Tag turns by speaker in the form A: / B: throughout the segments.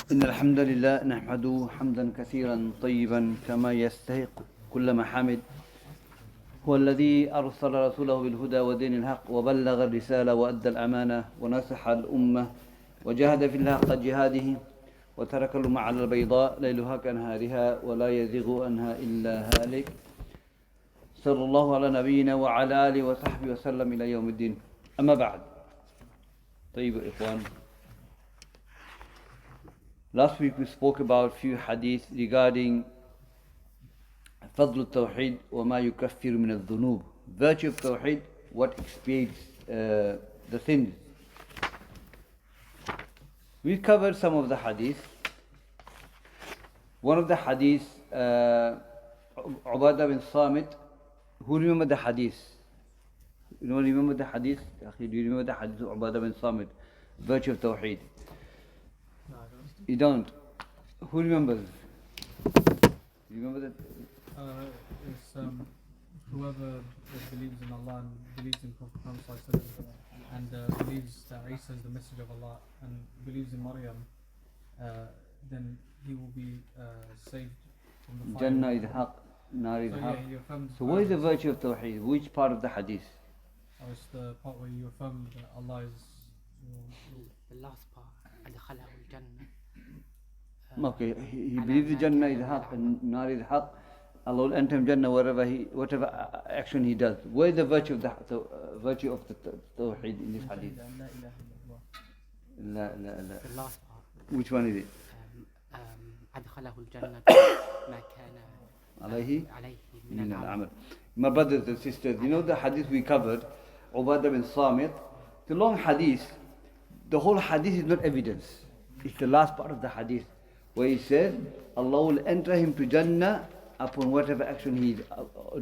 A: إن الحمد لله نحمده حمدا كثيرا طيبا كما يستحق كل محامد. هو الذي أرسل رسوله بالهدى ودين الحق وبلغ الرسالة وأدى الأمانة ونصح الأمة وجاهد في الله حق جهاده وترك الأمة على البيضاء ليلها كنهارها ولا يزيغ عنها إلا هالك. صلى الله على نبينا وعلى آله وصحبه وسلم إلى يوم الدين. أما بعد. طيب إخوان. Last week we spoke about few hadith regarding فضل التوحيد وما يكفر من الذنوب. Virtue of Tawheed, what expiates the sins. We covered some of the hadith. One of the hadith, Ubadah bin Samit. Who remember the hadith? You don't remember the hadith? Do you remember the hadith of Ubadah bin Samit? Virtue of Tawheed. You don't. Who remembers? You remember that?
B: It's whoever believes in Allah and believes in Prophet Muhammad and believes that Isa is the message of Allah and believes in Maryam, then he will be saved from the fire.
A: Jannah is haq, nar is haq. So what is the virtue of Tawheed? Which part of the hadith?
B: Oh, it's the part where you affirm that Allah is...
C: The last part, أدخله الجنة.
A: Okay, he believes the Jannah is haq and nar is haq. Allah will enter him Jannah whatever action he does. Where is the virtue of the Tawheed in this hadith? La.
C: The last part.
A: Which one is it?
C: أدخله الجنة ما كان
A: عليه
C: من العمل.
A: My brothers and sisters, you know the hadith we covered, Ubadah bin Samit, the long hadith, the whole hadith is not evidence. It's the last part of the hadith where he says, Allah will enter him to Jannah upon whatever action he is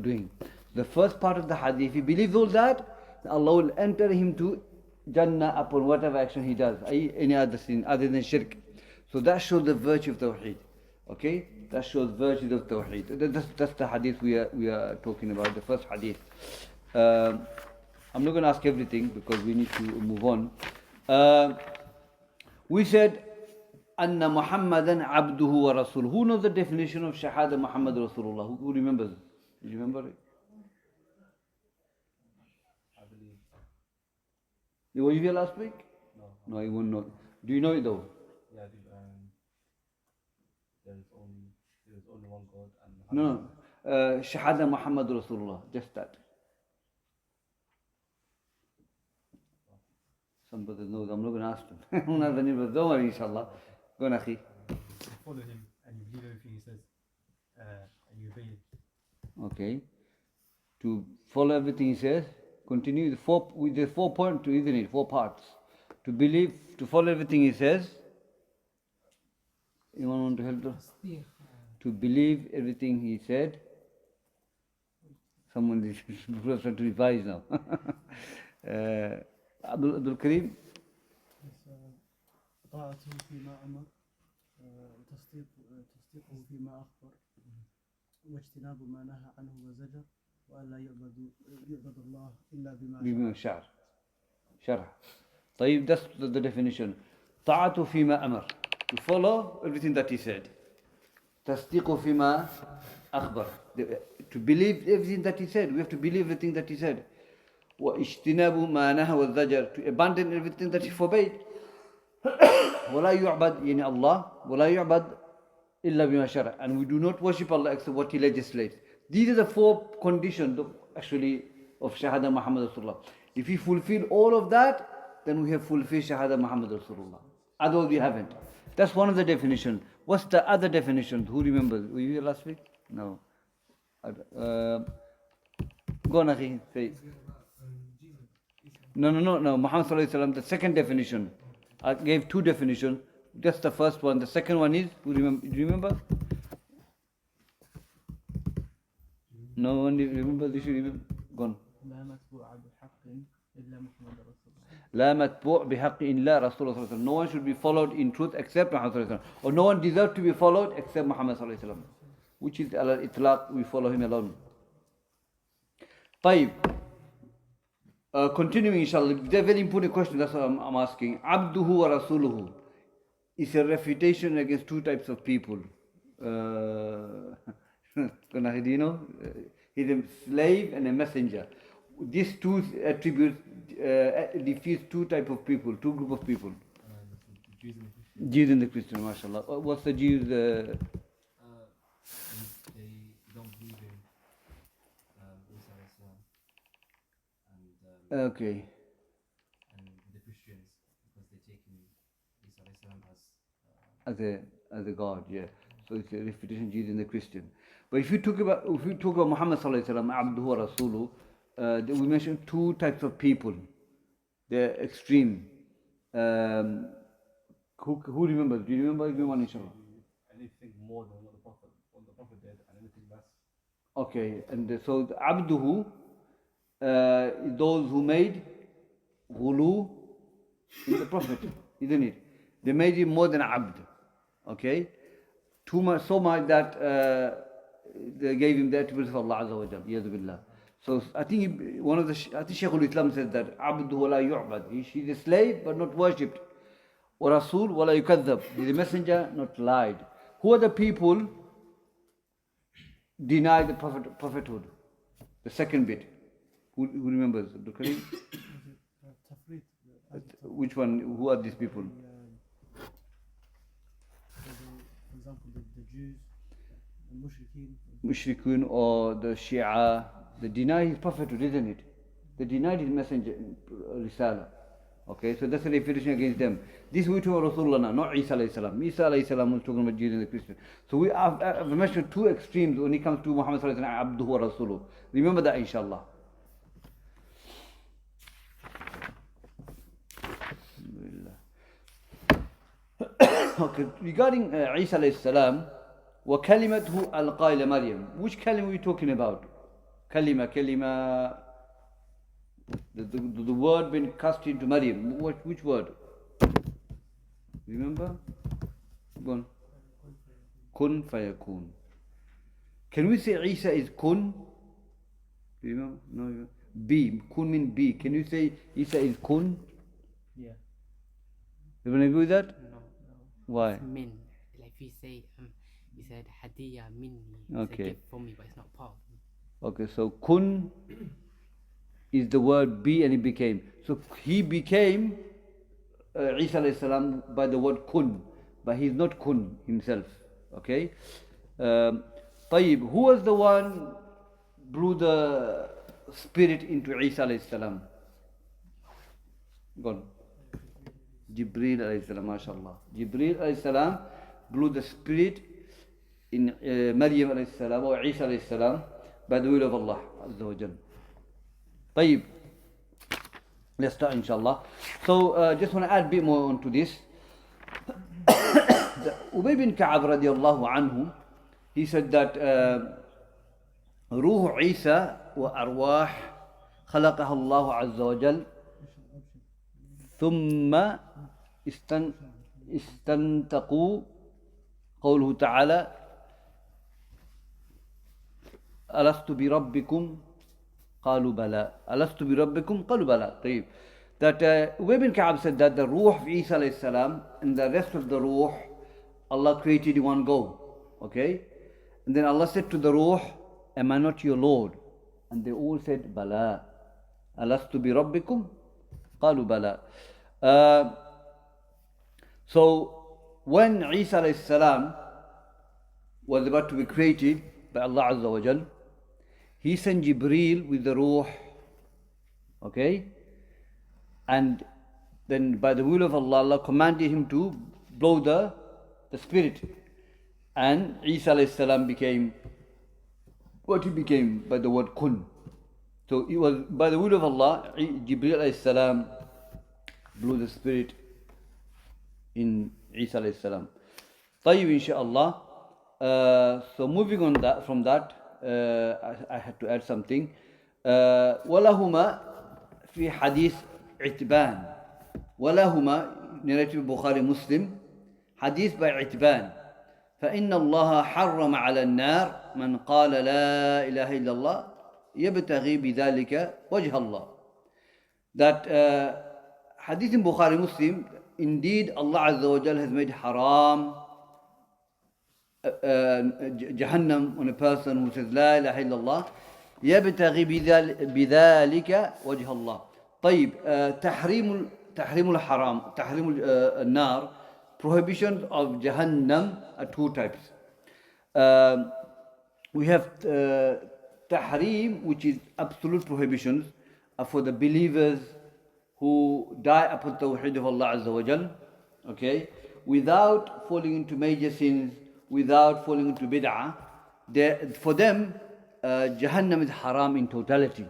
A: doing. The first part of the hadith, if he believes all that, Allah will enter him to Jannah upon whatever action he does, any other sin other than shirk. So that shows the virtue of Tawheed. Okay? That shows virtue of Tawheed. That's the hadith we are talking about, the first hadith. I'm not going to ask everything because we need to move on. We said, Anna Muhammadan abduhu wa rasul. Who knows the definition of Shahada Muhammad Rasulullah? Who remembers? Do you remember it?
D: I believe.
A: Were you here last week?
D: No.
A: No, you won't know. Do you know it though?
D: Yeah, I do. There is only one God and
A: No. Shahada Muhammad Rasulullah. Just that. Some brothers know. I'm not going to ask them. I'm not going to. Don't worry, inshallah. Go on, Akhi.
B: Follow him and you believe everything he says and you obey him.
A: Okay. To follow everything he says, continue. The 4 points, isn't it? 4 parts. To believe, to follow everything he says. Anyone want to help us? To believe everything he said. Someone is trying to revise now. Abdul Kareem.
E: طاعته فيما أمر تصديقه فيما أخبر واجتناب ما نهى عنه وزجر وألا يعبد الله إلا بما
A: شرع. طيب, that's the definition. طاعته فيما أمر. To follow everything that he said. تصديقه فيما أخبر. To believe everything that he said. We have to believe everything that he said. واجتناب ما نهى وزجر. To abandon everything that he forbade. ولا يعبد يعني الله ولا يعبد إلا بما شرع, and we do not worship Allah except what he legislates. These are the 4 conditions actually of Shahada Muhammad Rasulullah. If we fulfill all of that, then we have fulfilled Shahada Muhammad Rasulullah. Otherwise we haven't. That's one of the definitions. What's the other definition? Who remembers? Were you here last week? No. Go on, Akhi. Say. No. Muhammad Sallallahu Alaihi Wasallam, the second definition. I gave 2 definitions. That's the first one. The second one is, do you remember? No one remember? This you remember? Gone. لا متبوع بحق إلا رسول الله صلى الله عليه وسلم. No one should be followed in truth except Muhammad صلى الله عليه وسلم. Or no one deserves to be followed except Muhammad صلى الله عليه وسلم. Which is al-itlaq, we follow him alone. طيب. Continuing inshallah, they're very important question, that's what I'm asking. Abduhu wa rasuluhu. is a refutation against two types of people. He's a slave and a messenger. These two attributes defeat two type of people, two group of people.
D: Jews and the Christians.
A: Jews and the Christians, mashallah. What's the Jews?
D: They don't believe in Isa alayhi salam.
A: Okay.
D: And the Christians, because they take Isa alayhi salam
A: As a God, yeah. So it's a refutation, Jews and the Christian. But if you talk about Muhammad sallallahu alaihi wasallam, Abduhu wa Rasuluhu, we mentioned two types of people. They're extreme. Who remembers? Do you remember everyone, inshallah?
D: anything more than what the Prophet did, and anything less.
A: Okay, and so the Abduhu, those who made ghulu in the Prophet, isn't it? They made him more than Abd. Okay? Too much, so much that they gave him the attributes of Allah Azza wa Jal. Yadu billah. So I think Shaykhul-Islam said that Abduhu wa la yu'bad. He's a slave but not worshipped. Or Rasul wa la yukadhab. He's a messenger, not lied. Who are the people deny the prophethood? The second bit. Who remembers? Abdul Karim?
E: Tafrit.
A: Which one? Who are these people?
E: For example, the Jews, the
A: Mushrikun or the Shia, they deny his prophethood, isn't it? They denied his messenger, Risala. Okay, so that's a refutation against them. This we talk about Rasulullah, not Isa alayhi salam. Isa alayhi salam was talking about Jews and the Christians. So we have mentioned two extremes when it comes to Muhammad sallallahu alayhi wa sallam, Abduhu wa Rasuluhu. Remember that, inshallah. Okay, regarding Isa alayhi salam, وَكَلِمَتْهُ أَلْقَى إِلَى مَرْيَمَ. Which kalima are we talking about? Kalima, the word being cast into Maryam. Which word? Remember? Go on. Kun fayakun. Can we say Isa is kun? Do you remember? No. Be. Kun means be. Can you say Isa is kun?
B: Yeah.
A: You want to agree with that?
C: No.
A: Why?
C: It's min. Like if you say, you said hadiya minni.
A: Okay.
C: It's a gift for me, but it's not part of me.
A: Okay, so kun is the word be and he became. So he became Isa alayhi salam by the word kun, but he's not kun himself. Okay? Tayyib, who was the one blew the spirit into Isa alayhi salam? Go on. Jibreel alayhi salam, mashallah. Jibreel alayhi salam blew the spirit in Maryam alayhi salam or Isa alayhi salam by the will of Allah Azza wa Jal. Tayyib. Let's start, inshallah. So, just want to add a bit more onto this. Ubay bin Ka'ab radiallahu anhu, he said that Ruh Isa wa arwah خلقها الله عز وجل ثم استنتقوا قوله تعالى ألست بربكم قالوا بلى ألست بربكم قالوا بلى. طيب. That Ubay bin Ka'ab said that the Ruh of Isa alayhi salam and the rest of the Ruh Allah created in one go. Okay? And then Allah said to the Ruh, am I not your Lord? And they all said bala. Alastu bi rabbikum? Qalu bala. So when Isa alayhi salam was about to be created by Allah Azza wa Jal, he sent Jibreel with the Ruh. Okay? And then by the will of Allah, Allah commanded him to blow the spirit. And Isa alayhi salam became what he became by the word kun. So it was by the will of Allah, Jibreel alayhi salam blew the spirit in Isa alayhi salam. Tayyib, inshaAllah. So moving on from that, I had to add something. ولهما في حديث عتبان. ولهما narrated Bukhari Muslim. حديث by عتبان. فإن الله حرم على النار من قال لا إله إلا الله يبتغي بذلك وجه الله. That hadith in Bukhari Muslim, indeed Allah Azza wa Jal has made haram Jahannam on a person who says La ilaha illallah يبتغي بذلك وجه الله. طيب تحريم الحرام تحريم النار, prohibitions of Jahannam are two types. We have tahrim, which is absolute prohibitions, are for the believers who die upon Tawheed of Allah Azza wa Jal, okay, without falling into major sins, without falling into bid'ah. For them, Jahannam is haram in totality.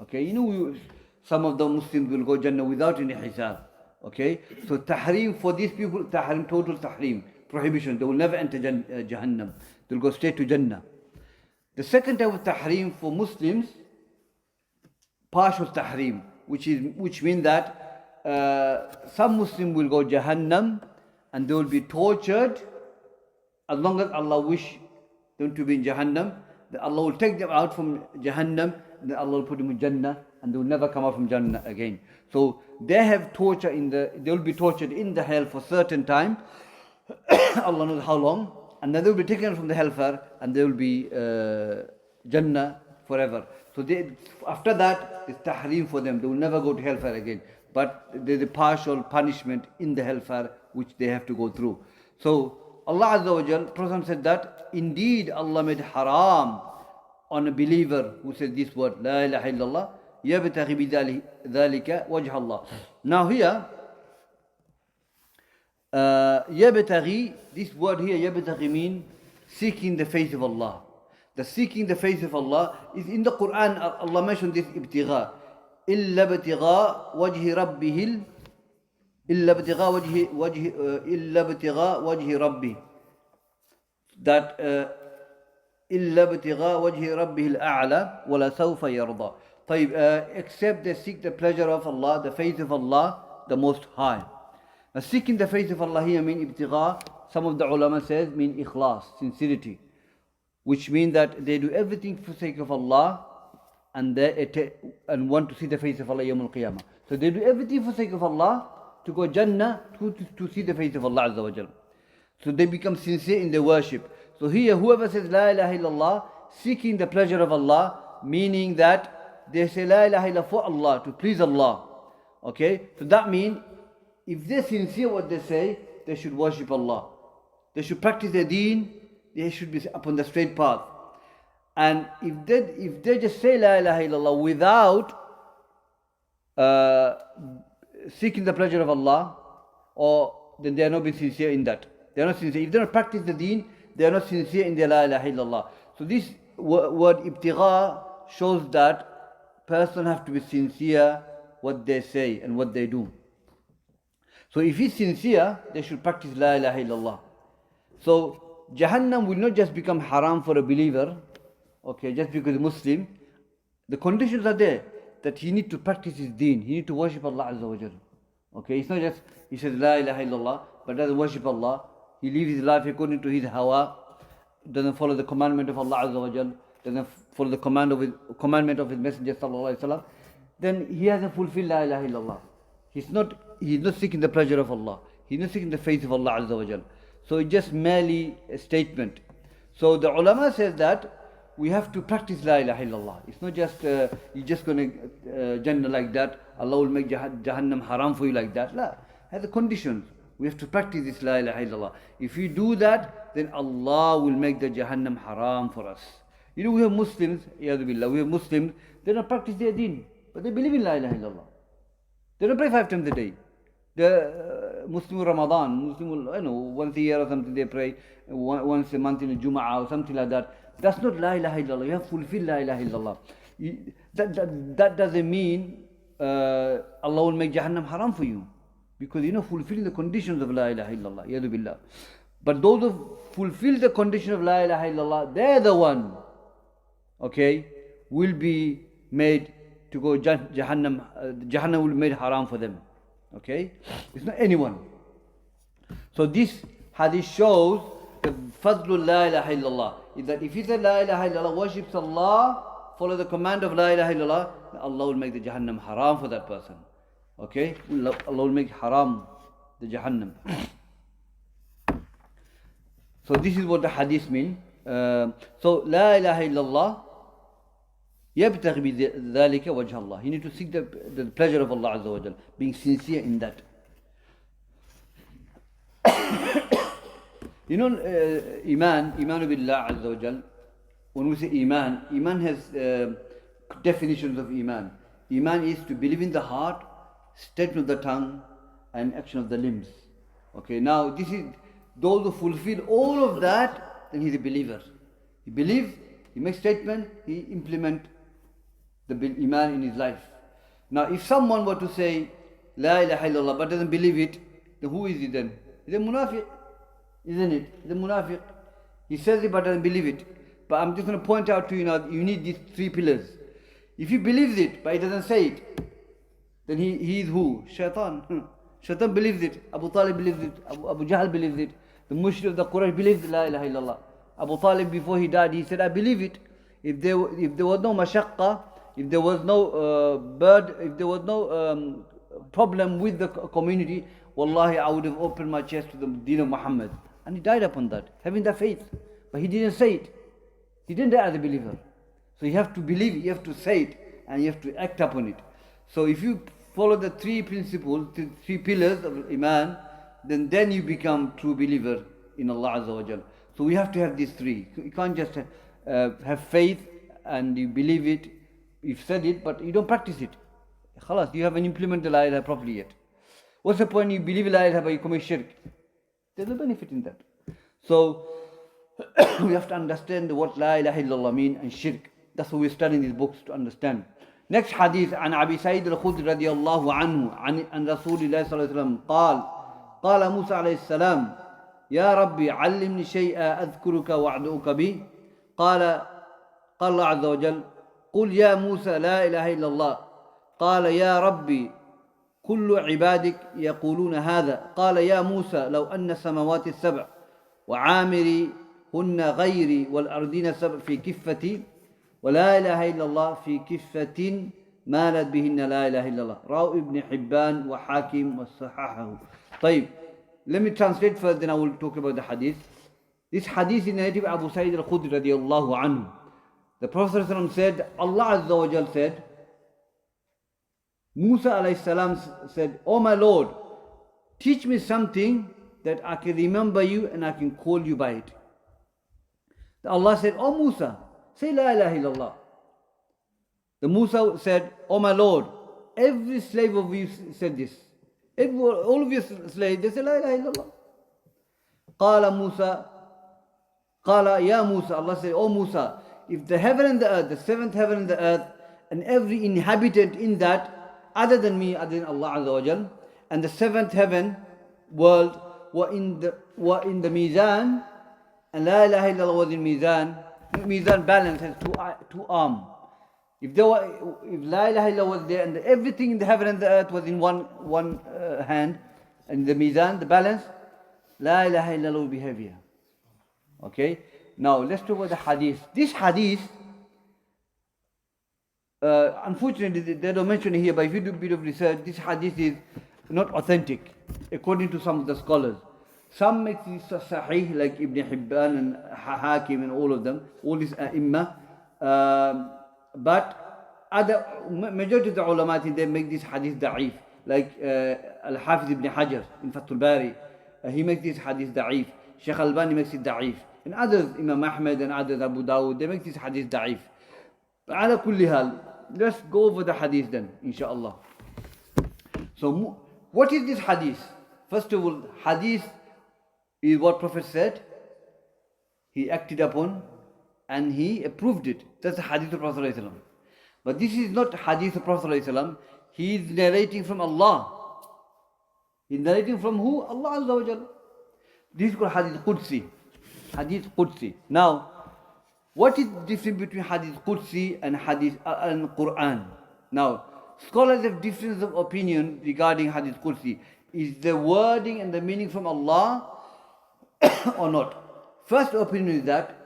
A: Okay, you know, some of the Muslims will go Jannah without any hisab. Okay, so tahrim for these people, tahrim, total tahrim, prohibition. They will never enter Jahannam. They'll go straight to Jannah. The second type of tahrim for Muslims, partial tahrim, which means that some Muslim will go Jahannam and they will be tortured as long as Allah wish them to be in Jahannam. Allah will take them out from Jahannam, then Allah will put them in Jannah, and they will never come out from Jannah again. So they have torture they will be tortured in the hell for certain time. Allah knows how long, and then they will be taken from the hellfire, and they will be Jannah forever. So after that, it's tahrim for them. They will never go to hellfire again. But there's a partial punishment in the hellfire which they have to go through. So Allah Azza wa Jal, Prophet said that indeed Allah made haram on a believer who says this word, La ilaha illallah, يبتغي بذلك وجه الله. Now here, يبتغي, this word here, يبتغي means seeking the face of Allah. The seeking the face of Allah is in the Quran. Allah mentioned this ibtigha. إلا ابتغاء وجه ربه إلا ابتغاء وجه ربه. That إلا ابتغاء وجه ربه الأعلى ولا سوف يرضى. طيب, except they seek the pleasure of Allah, the face of Allah, the Most High. Now, seeking the face of Allah here means ibtigha. Some of the ulama says mean ikhlas, sincerity, which means that they do everything for the sake of Allah and want to see the face of Allah Yawm al-Qiyamah. So they do everything for the sake of Allah to go Jannah, to see the face of Allah Azza wa Jal. So they become sincere in their worship. So here, whoever says La ilaha illallah, seeking the pleasure of Allah, meaning that they say La ilaha illallah for Allah, to please Allah. Okay? So that means, if they're sincere what they say, they should worship Allah. They should practice their deen, they should be upon the straight path. And if they just say La ilaha illallah without seeking the pleasure of Allah, then they are not being sincere in that. They are not sincere. If they don't practice the deen, they are not sincere in their La ilaha illallah. So this word ibtigha shows that person have to be sincere what they say and what they do. So if he's sincere, they should practice La ilaha illallah. So Jahannam will not just become haram for a believer, okay, just because he's Muslim. The conditions are there that he need to practice his deen. He need to worship Allah Azza wa Jal. Okay, it's not just he says La ilaha illallah but doesn't worship Allah. He lives his life according to his hawa, doesn't follow the commandment of Allah Azza wa Jal, doesn't follow the commandment of his Messenger Sallallahu Alaihi Wasallam. Then he hasn't fulfilled La ilaha illallah. He's not seeking the pleasure of Allah. He's not seeking the face of Allah Azza wa Jal. So it's just merely a statement. So the ulama says that we have to practice La ilaha illallah. It's not just you're just going to Jannah like that. Allah will make Jahannam haram for you like that. La, has the conditions. We have to practice this La ilaha illallah. If we do that, then Allah will make the Jahannam haram for us. You know, we have Muslims, we have Muslims, they don't practice their deen, but they believe in La ilaha illallah. They don't pray 5 times a day. The Muslim Ramadan, once a year or something they pray, once a month in a Jum'ah or something like that. That's not La ilaha illallah. You have fulfilled La ilaha illallah. That doesn't mean Allah will make Jahannam haram for you. Because you're not fulfilling the conditions of La ilaha illallah. Yadu billah. But those who fulfill the condition of La ilaha illallah, they're the one, okay, will be made to go Jahannam. Jahannam will be made haram for them. Okay? It's not anyone. So this hadith shows the fadlul La ilaha illallah. Is that if he said La ilaha illallah, worships Allah, follow the command of La ilaha illallah, Allah will make the Jahannam haram for that person. Okay? Allah will make haram the Jahannam. So this is what the hadith means. So La ilaha illallah يبتغي بذلك وجه الله. You need to seek the pleasure of Allah Azza wa Jal, being sincere in that. You know, Iman billah Azza wa Jal. When we say Iman has definitions of Iman. Iman is to believe in the heart, statement of the tongue, and action of the limbs. Okay, now this is those who fulfill all of that, then he's a believer. He believes, he makes statement, he implement the Iman in his life. Now, if someone were to say La ilaha illallah but doesn't believe it, then who is he then? He's a munafiq, isn't it? He's a munafiq. He says it but doesn't believe it. But I'm just going to point out to you now, you need these three pillars. If he believes it but he doesn't say it, then he is who? Shaitan. Shaitan believes it. Abu Talib believes it. Abu Jahl believes it. The mushrik of the Quraysh believes La ilaha illallah. Abu Talib, before he died, he said, I believe it. If there was no mashaqqa, if there was no if there was no problem with the community, wallahi, I would have opened my chest to the deen of Muhammad. And he died upon that, having that faith. But he didn't say it. He didn't die as a believer. So you have to believe it, you have to say it, and you have to act upon it. So if you follow the three principles, the three pillars of Iman, then you become true believer in Allah Azza wa Jal. So we have to have these three. You can't just have faith and you believe it, you've said it, but you don't practice it. Khalas, you haven't implemented the La ilaha properly yet. What's the point? You believe La ilaha but you commit shirk. There's no benefit in that. So we have to understand what La ilaha illallah mean and shirk. That's what we're studying these books to understand. Next hadith, عن أبي سعيد الخدري رضي الله عنه عن رسول الله صلى الله عليه وسلم قال موسى عليه السلام يا ربي علمني شيئا أذكرك وأعدؤك به قال الله عز وجل قل يا موسى لا إله إلا الله قال يا ربي كل عبادك يقولون هذا قال يا موسى لو أن السماوات السبع وعامري هن غيري والأرضين السبع في كفتي ولا إله إلا الله في كفة مالت بهن لا إله إلا الله رواه ابن حبان وحاكم وصححه. طيب, let me translate first, then I will talk about the hadith. This hadith is narrated by Abu Sa'id al-Khudri radiyallahu anhu. The Prophet said, Allah Azza wa Jal said, Musa alayhi salam said, Oh my Lord, teach me something that I can remember you and I can call you by it. Allah said, Oh Musa, say La ilaha illallah. The Musa said, Oh my Lord, every slave of you said this. All of your slaves, they say La ilaha illallah. Qala Musa, Qala ya Musa, Allah said, Oh Musa, if the heaven and the earth, the seventh heaven and the earth, and every inhabitant in that, other than me, other than Allah Azza wa Jal, and the seventh heaven world were in the Mizan, and La ilaha illallah was in Mizan. Mizan balance has two arms. If La ilaha illallah was there and everything in the heaven and the earth was in one hand, and the Mizan, the balance, La ilaha illallah will be heavier. Okay? Now let's talk about the hadith. This hadith, unfortunately they don't mention it here, but if you do a bit of research, this hadith is not authentic according to some of the scholars. Some make this sahih, like Ibn Hibban and Hakim and all of them, all these ai but majority of the ulama, they make this hadith da'if, like Al-Hafiz Ibn Hajar in Fathul Bari, he makes this hadith da'if. Shaykh Al-Bani makes it da'if. And others, Imam Ahmed and others, Abu Dawud, they make this hadith da'if. But ala kulli hal, let's go over the hadith then, inshallah. So, what is this hadith? First of all, hadith is what Prophet said, he acted upon, and he approved it. That's the hadith of Prophet ﷺ. But this is not hadith of Prophet ﷺ. He is narrating from Allah. He is narrating from who? Allah Azza wa Jal. This is called hadith Qudsi. Hadith Qudsi. Now, what is the difference between hadith Qudsi and hadith and Quran? Now, scholars have difference of opinion regarding hadith Qudsi. Is the wording and the meaning from Allah or not? First opinion is that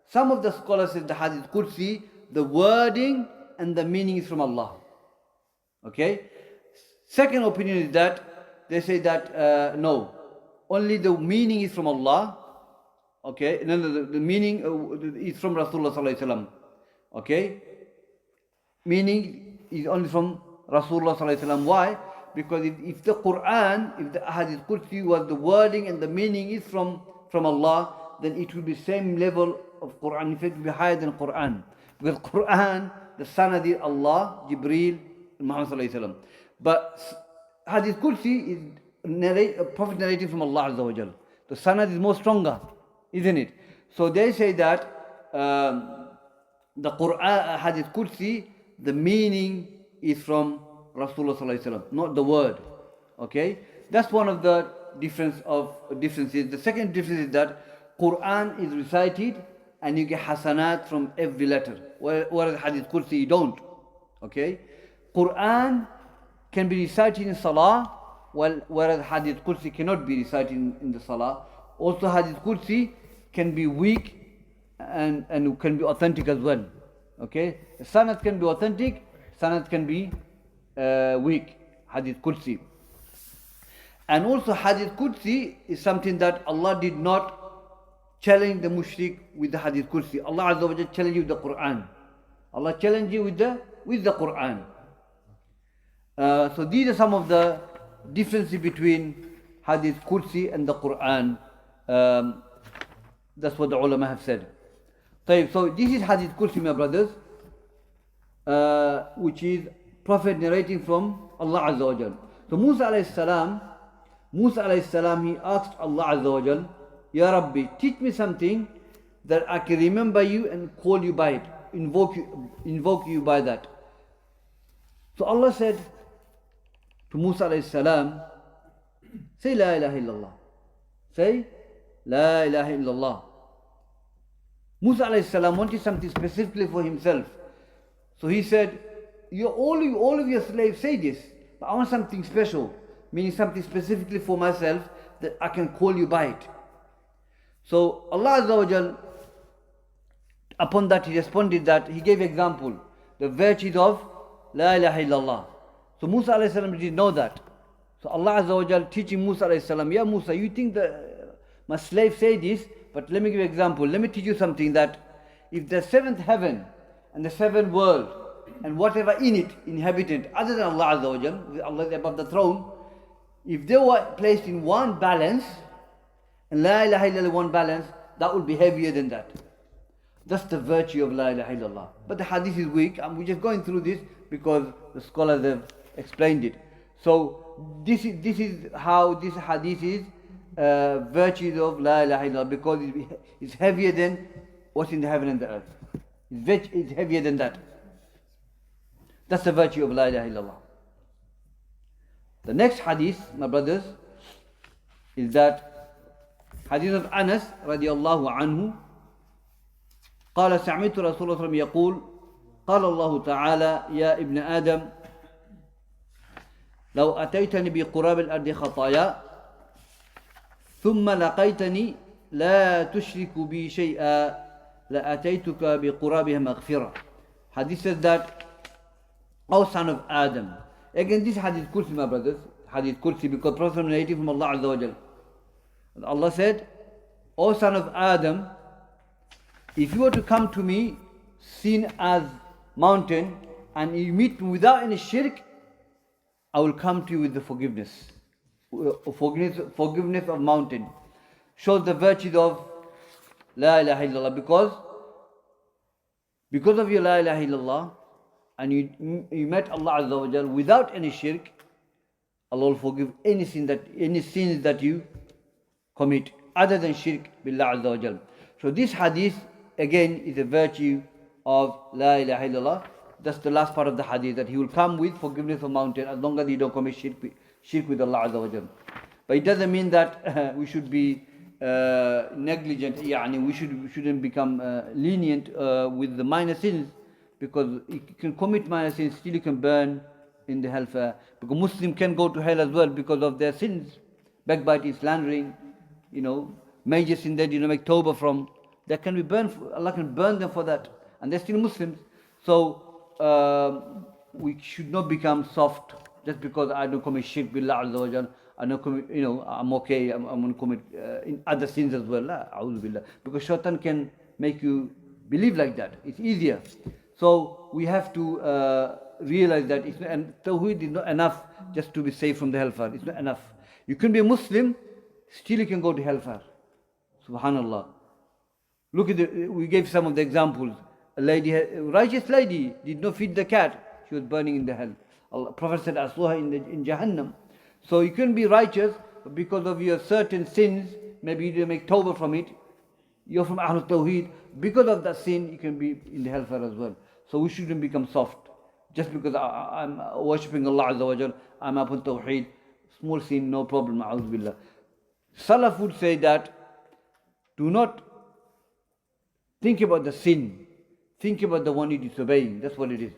A: some of the scholars say the hadith Qudsi, the wording and the meaning is from Allah. Okay? Second opinion is that they say that no, only the meaning is from Allah. Okay, no, the meaning is from Rasulullah sallallahu alaihi wasallam. Okay, meaning is only from Rasulullah sallallahu alaihi wasallam. Why? Because if the Quran, if the Hadith Qudsi was the wording and the meaning is from Allah, then it will be same level of Quran. In fact, it will be higher than Quran. Because Quran, the sanad is Allah, Jibreel, and Muhammad sallallahu alaihi wasallam. But Hadith Qudsi is Prophet narrating from Allah Azza wa Jal. The sanad is more stronger, isn't it? So they say that the Quran, Hadith Qudsi, the meaning is from Rasulullah sallallahu alaihi wasallam, not the word. Okay, that's one of the differences. The second difference is that Quran is recited and you get hasanat from every letter, whereas Hadith Qudsi you don't. Okay, Quran can be recited in Salah, whereas Hadith Qudsi cannot be recited in the Salah. Also, Hadith Qudsi can be weak and can be authentic as well. Okay, sanad can be authentic, sanad can be weak, Hadith Qudsi. And also Hadith Qudsi is something that Allah did not challenge the mushrik with the Hadith Qudsi. Allah Azza wa Jalla challenged you with the Quran. Allah challenged you with the Quran. So these are some of the differences between Hadith Qudsi and the Quran. That's what the ulama have said. So this is Hadith Qudsi, my brothers, which is Prophet narrating from Allah Azza wa Jal. So Musa alayhi salam, he asked Allah Azza wa Jal, Ya Rabbi, teach me something that I can remember you and call you by it, invoke you by that. So Allah said to Musa alayhi salam, say La ilaha illallah. Say La ilaha illallah. Musa alayhi salam wanted something specifically for himself. So he said, all of your slaves say this, but I want something special, meaning something specifically for myself that I can call you by it. So Allah Azza wa Jal, upon that he responded that he gave example, the virtues of La ilaha illallah. So Musa alayhi salam didn't know that. So Allah Azza wa Jal teaching Musa alayhi salam, Ya Musa, you think that my slaves say this, but let me give you an example. Let me teach you something that if the seventh heaven and the seventh world and whatever in it, inhabitant, other than Allah Azza wa Jal, Allah is above the throne, if they were placed in one balance, and La ilaha illallah one balance, that would be heavier than that. That's the virtue of La ilaha illallah. But the hadith is weak, and we're just going through this because the scholars have explained it. So this is how this hadith is virtues of La ilaha illallah, because it's heavier than what's in the heaven and the earth. It's heavier than that. That's the virtue of La ilaha illallah. The next hadith, my brothers, is that hadith of Anas radiallahu anhu. قال سمعت رسول الله صلى الله عليه وسلم يقول قال الله تعالى يا ابن آدم لو أتيتني بقراب الأرض خطايا ثم لقيتني لا تشرك بي شيئا لأتيتك بقرابها مغفرة. Hadith says that, O son of Adam. Again, this hadith Qudsi, my brothers, hadith Qudsi, because Prophet narrated from Allah Azza wa Jal. Allah said, O son of Adam, if you were to come to me, sin as mountain, and you meet me without any shirk, I will come to you with the forgiveness of mountain. Shows the virtues of La ilaha illallah, because of your La ilaha illallah, and you met Allah Azza wa Jal without any shirk, Allah will forgive any sins that you commit other than shirk billah Azza wa Jal. So this hadith again is a virtue of La ilaha illallah. That's the last part of the hadith, that he will come with forgiveness of mountain as long as you don't commit shirk with Allah Azza wa Jal. But it doesn't mean that we should be negligent, we shouldn't become lenient with the minor sins, because you can commit minor sins, still you can burn in the hellfire. Because Muslim can go to hell as well because of their sins, backbiting, slandering, major sin that make tawbah from. That can be burned. Allah can burn them for that, and they're still Muslims. So we should not become soft just because I don't commit shirk billah Azza wa Jal. I'm not commit, I'm okay, I'm going to commit in other sins as well. La, a'udhu billah. Because shaitan can make you believe like that. It's easier. So we have to realize that and Tawheed is not enough just to be saved from the hellfire. It's not enough. You can be a Muslim, still you can go to hellfire. Subhanallah. Look at we gave some of the examples. A righteous lady did not feed the cat. She was burning in the hell. Allah, Prophet said, Asluha in Jahannam. So you can be righteous, but because of your certain sins, maybe you didn't make tawbah from it. You're from Ahlul Tawheed. Because of that sin, you can be in the hellfire as well. So we shouldn't become soft. Just because I'm worshipping Allah Azza wa Jal, I'm upon Tawheed. Small sin, no problem. A'udhu billah. Salaf would say that do not think about the sin. Think about the one you're disobeying. That's what it is.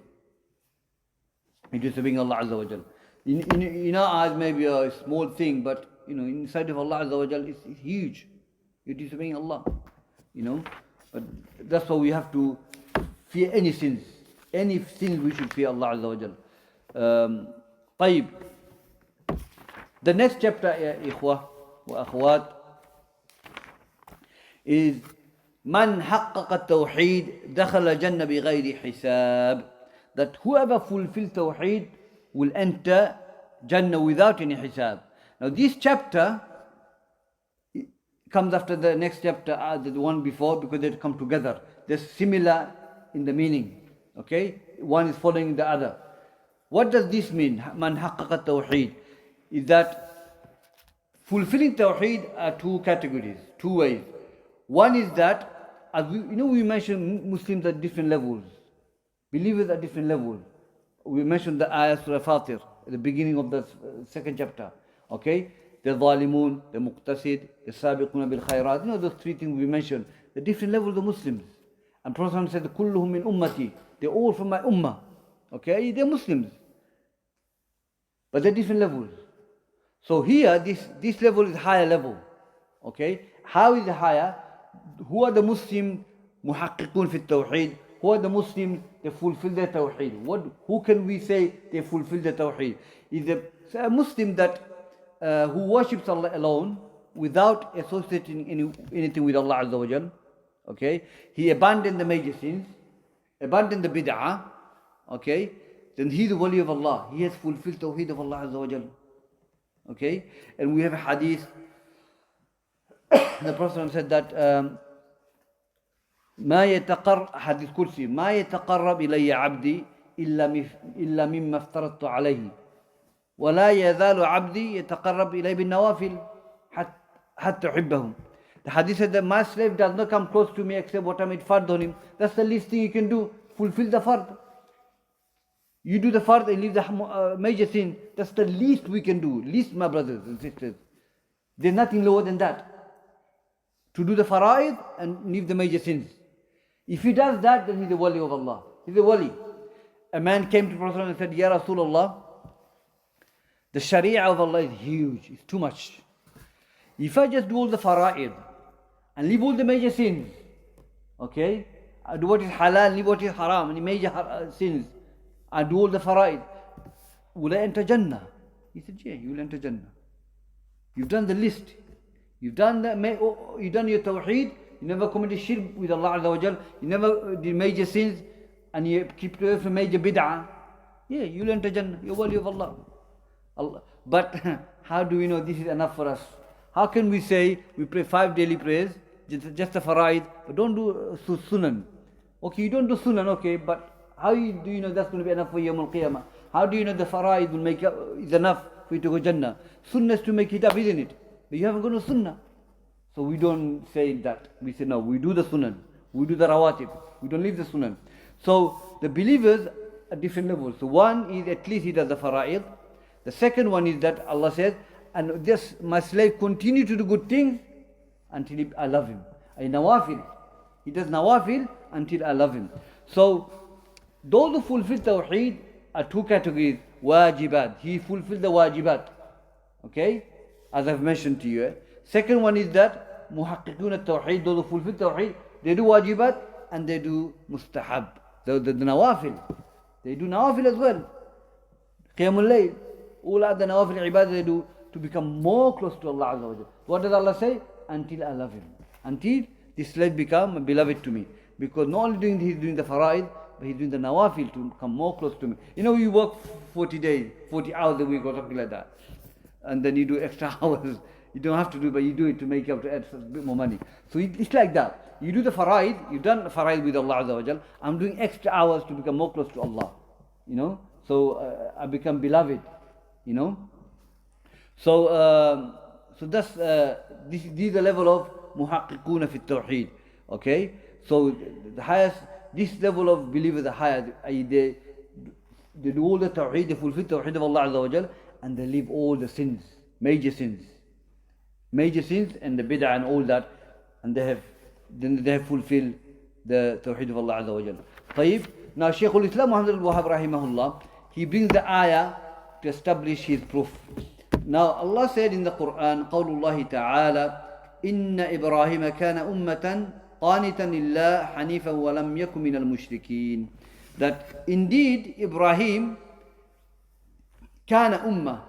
A: You're disobeying Allah Azza wa Jal. In our eyes, maybe a small thing, but inside of Allah Azza wa Jal, it's huge. You're disobeying Allah. But that's why we have to fear any sins. Any sins we should fear Allah Azza wa Jal. طيب. The next chapter, ikhwah wa akhwat, is Man حقق التوحيد دخل الجنة بغير حساب. That whoever fulfills Tawheed will enter Jannah without any hisab. Now this chapter comes after the next chapter, the one before, because they come together. They're similar in the meaning. Okay? One is following the other. What does this mean? Man حقق التوحيد is that fulfilling Tawheed are two categories, two ways. One is that, as we mentioned Muslims at different levels. Believers at different levels. We mentioned the ayah Surah Fatir at the beginning of the second chapter. Okay? The Zalimun, the Muqtasid, the Sabiquna bil Khairat. Those three things we mentioned. The different levels of Muslims. And Prophet said, Kulluhum min ummati. They're all from my ummah. Okay? They're Muslims. But they're different levels. So here, this level is higher level. Okay? How is it higher? Who are the Muslim muhaqqiqun fi tawheed? Who are the Muslims that fulfill their Tawheed? Who can we say they fulfill the Tawheed? Is a Muslim that who worships Allah alone without associating anything with Allah Azza wa Jal. Okay? He abandoned the major sins, abandoned the bid'ah. Okay? Then he is the wali of Allah. He has fulfilled Tawheed of Allah Azza wa Jal. Okay? And we have a hadith. The Prophet said that حديث كرسي ما يتقرب إلي عبدي إلا مما افترضت عليه ولا يزال عبدي يتقرب إلي بالنوافل حتى أحبه. The hadith said that my slave does not come close to me except what I made fard on him. That's the least thing you can do. Fulfill the fard. You do the fard and leave the major sin. That's the least we can do. Least, my brothers and sisters. There's nothing lower than that. To do the fara'id and leave the major sins. If he does that, then he's the wali of Allah. He's a wali. A man came to Prophet and said, Ya Rasulullah, the sharia of Allah is huge. It's too much. If I just do all the fara'id and leave all the major sins, okay? I do what is halal, leave what is haram, and the major sins, I do all the fara'id, will I enter Jannah? He said, yeah, you will enter Jannah. You've done the list. You've done your Tawheed. You never committed shirk with Allah Azza wa Jal. You never did major sins. And you keep away from major bid'ah. Yeah, you'll enter Jannah. You're wali of Allah. But how do we know this is enough for us? How can we say we pray 5 daily prayers, just the fara'id, but don't do sunan? Okay, you don't do sunan, okay, but how do you know that's going to be enough for Yawm al-Qiyamah? How do you know the fara'id will make is enough for you to go Jannah? Sunnah is to make it up, isn't it? But you haven't gone to sunnah. So we don't say that. We say no, we do the sunnah. We do the rawatib. We don't leave the sunnah. So the believers at different levels. So one is at least he does the fara'id. The second one is that Allah says, and this my slave continue to do good things until I love him. Nawafil. He does nawafil until I love him. So those who fulfill Tawheed are two categories. Wajibat. He fulfilled the wajibat. Okay? As I've mentioned to you. Second one is that muhaqqiqun at-Tawheed, those who fulfill Tawheed, they do wajibat and they do mustahab. The nawafil. They do nawafil as well. Qiyamul layl. All other nawafil ibadah they do to become more close to Allah Azza wa Jal. What does Allah say? Until I love him. Until this slave become beloved to me. Because not only he's doing the fara'id, but he's doing the nawafil to come more close to me. You know, you work 40 days, 40 hours a week or something like that. And then you do extra hours. You don't have to do it, but you do it to make up to add a bit more money. So it's like that. You do the fara'id, you've done the fara'id with Allah Azza wa Jal. I'm doing extra hours to become more close to Allah. You know, so I become beloved. You know. So that's these are the level of muhaqqiquna fi at-Tawheed. Okay. So the highest, this level of believers are higher. They do all the Tawheed, they fulfill Tawheed of Allah Azza wa Jal, and they leave all the sins, major sins, and the bid'ah and all that, and they have fulfilled the Tawheed of Allah Azza wa Jal. طيب. Now Shaykhul-Islam Wahhab rahimahullah, he brings the ayah to establish his proof. Now Allah said in the Quran, قول الله تعالى إن إبراهيم كان أمة قانتا لله حنيفا ولم يكن من المشركين. That indeed Ibrahim كان أمة.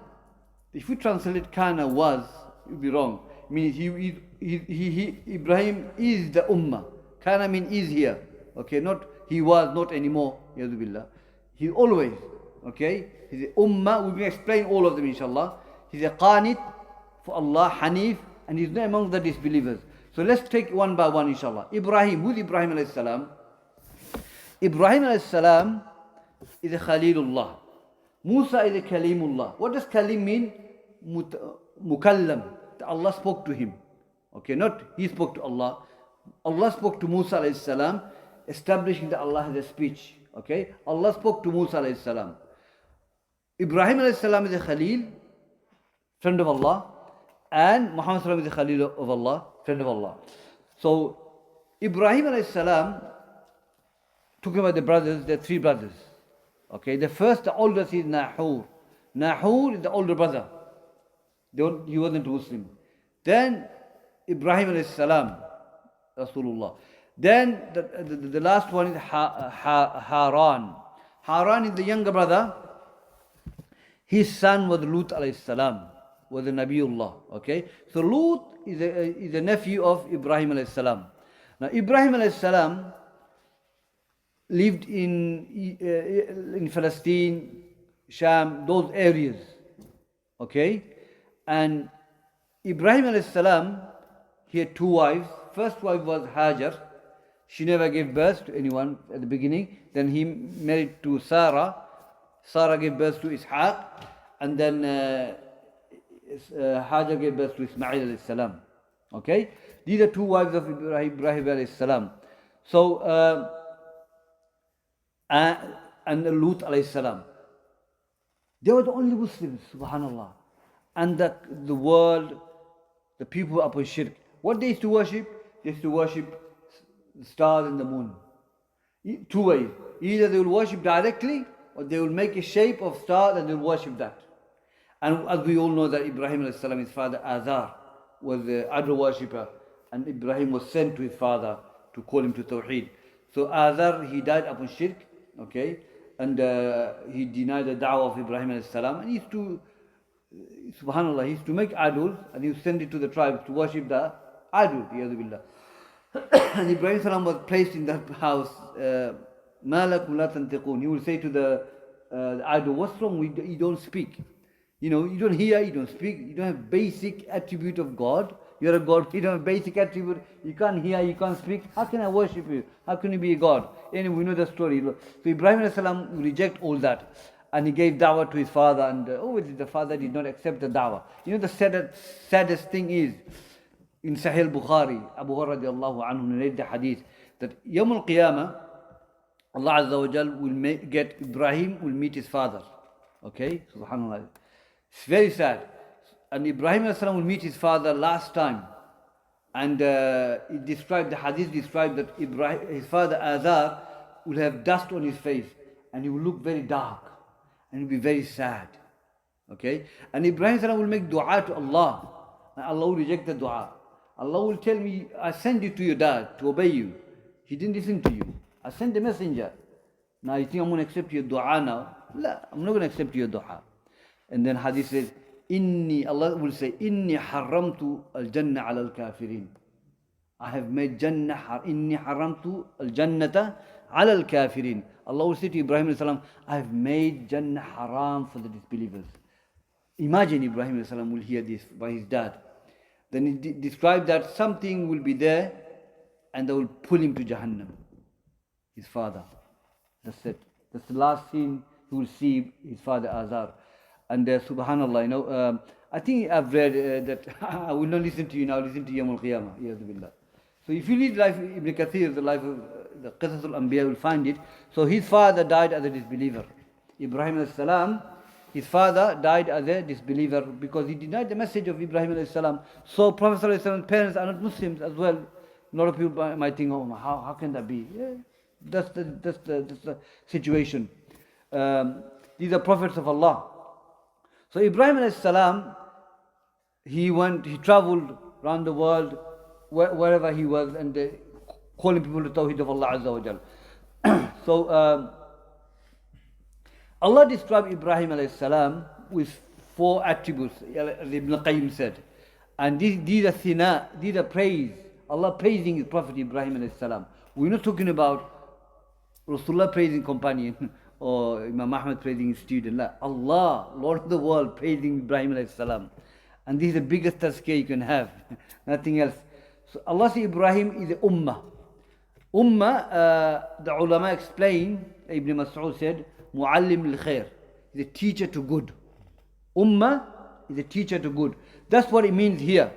A: If we translate kana was, it would be wrong. It means Ibrahim is the ummah. Kana means is here. Okay, not he was, not anymore. Billah. He always. Okay, he's a ummah. We will explain all of them inshallah. He's a qanit for Allah, hanif, and he's not among the disbelievers. So let's take one by one inshallah. Ibrahim, who's Ibrahim alayhi salam? Ibrahim alayhi salam is a Khalilullah. Musa is a Kalimullah. What does Kalim mean? Mukallam. Allah spoke to him. Okay, not he spoke to Allah. Allah spoke to Musa alayhi salam, establishing that Allah has a speech. Okay, Allah spoke to Musa alayhi salam. Ibrahim alayhi salam is a Khalil, friend of Allah, and Muhammad sallam is a Khalil of Allah, friend of Allah. So Ibrahim alayhi salam, talking about the brothers, there are three brothers. Okay, the first, the oldest is Nahur. Nahur is the older brother. He wasn't Muslim. Then Ibrahim alayhi salam, Rasulullah. Then the last one is Haran. Haran is the younger brother. His son was Lut alayhi salam, was a Nabiullah. Okay, so Lut is a nephew of Ibrahim alayhi salam. Now Ibrahim alayhi salam lived in Palestine, Sham, those areas. Okay, and Ibrahim alayhi salam, he had two wives. First wife was Hajar. She never gave birth to anyone at the beginning. Then he married to Sarah. Sarah gave birth to Ishaq. And then Hajar gave birth to Ismail alayhi salam. Okay? These are two wives of Ibrahim alayhi salam. So, and Lut alayhi salam. They were the only Muslims, subhanallah. And the world, the people upon shirk. What they used to worship? They used to worship the stars and the moon. Two ways. Either they will worship directly, or they will make a shape of star and they will worship that. And as we all know that Ibrahim alayhi salam, his father Azar, was the idol worshipper, and Ibrahim was sent to his father to call him to Tawheed. So Azar, he died upon shirk, okay, and he denied the da'wah of Ibrahim alayhi salam, and he used to, subhanallah, he used to make idols, and he would send it to the tribes to worship the idol, billah. And Ibrahim salam was placed in that house. مَا لَكُمْ لَا تَنْتِقُونَ. He will say to the idol, what's wrong? You don't speak. You know, you don't hear, you don't speak, you don't have basic attribute of God. You're a God, you don't have basic attribute, you can't hear, you can't speak. How can I worship you? How can you be a God? Anyway, we know the story. So Ibrahim alayhi salam will reject all that. And he gave da'wah to his father, and the father did not accept the da'wah. You know, the saddest thing is, in Sahih Bukhari, Abu Hurairah radiallahu anhu narrated the hadith that Yawm al-Qiyamah, Allah Azza wa Jal will get Ibrahim will meet his father. Okay, subhanallah. It's very sad. And Ibrahim alayhi salam will meet his father last time. And the hadith described that his father Azar will have dust on his face, and he will look very dark, and he will be very sad. Okay, and Ibrahim salam will make dua to Allah, and Allah will reject the dua. Allah will tell me, I sent you to your dad to obey you. He didn't listen to you. I sent a messenger. Now you think I'm going to accept your dua now? La, I'm not going to accept your dua. And then hadith says, Allah will say, Inni haramtu al-jannah ala al-kafirin. I have made Jannah, Inni haramtu al-jannata ala al-kafirin. Allah will say to Ibrahim alayhi salam, I have made Jannah haram for the disbelievers. Imagine Ibrahim alayhi salam will hear this by his dad. Then he described that something will be there and they will pull him to Jahannam. His father. That's it. That's the last scene he will see his father Azar. And subhanallah, I think I've read that I will not listen to you now, listen to Yawm al-Qiyamah. Billah. So if you read life of Ibn Kathir, the life of the Qasas al-Anbiya, you will find it. So his father died as a disbeliever. Ibrahim alayhi salam, his father died as a disbeliever because he denied the message of Ibrahim alayhi salam. So Prophet sallallahu alayhi wasallam's parents are not Muslims as well. A lot of people might think, oh, how can that be? Yeah, that's the situation. These are prophets of Allah. So Ibrahim alayhi salam, he traveled around the world, wherever he was, and calling people to Tawheed of Allah Azza wa Jal. So Allah described Ibrahim alayhi salam with 4 attributes, as Ibn Qayyim said. And these are thina, these are praise. Allah praising his Prophet Ibrahim alayhi salam. We're not talking about Rasulullah praising companion or Imam Ahmad praising his student. La. Allah, Lord of the world, praising Ibrahim alayhi salam. And this is the biggest tazkiyah you can have. Nothing else. So Allah says Ibrahim is a ummah. Ummah, the ulama explain, Ibn Mas'ud said, Muallim al-khair. Is a teacher to good. Ummah is a teacher to good. That's what it means here.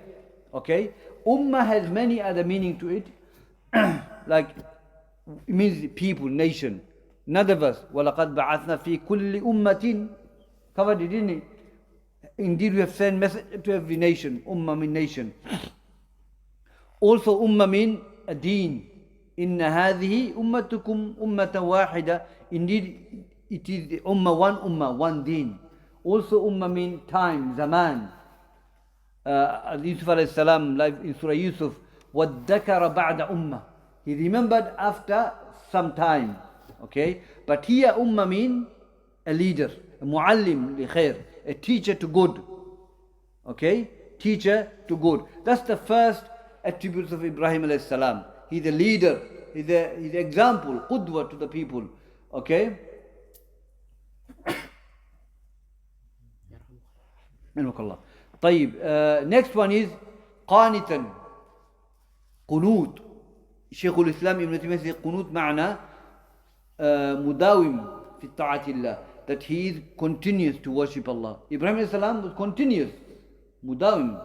A: Okay? Ummah has many other meaning to it. Like, it means people, nation. Another verse, وَلَقَدْ بَعَثْنَا فِي كُلِّ أُمَّةٍ. Covered it, didn't it? Indeed, we have sent message to every nation. Ummah mean nation. Also, ummah mean a deen. إِنَّ هَذِهِ أُمَّتُكُمْ أُمَّةً وَاحِدَةً. Indeed, it is the ummah, one deen. Also, ummah mean time, zaman. As Yusuf alayhi salam, like in Surah Yusuf, وَادَّكَرَ بَعْدَ ummah. He remembered after some time. Okay? But here, ummah mean a leader, a muallim li khair, a teacher to good. Okay? Teacher to good. That's the first attributes of Ibrahim alayhi salam. He's a leader. He's an example, qudwa to the people. Okay? طيب, next one is قانتا. قنوت. Shaykhul-Islam Ibn Taymiyyah says قنوت معنى مداوم في طاعة الله. That he is continuous to worship Allah. Ibrahim alayhi salam was continuous. Mudawim.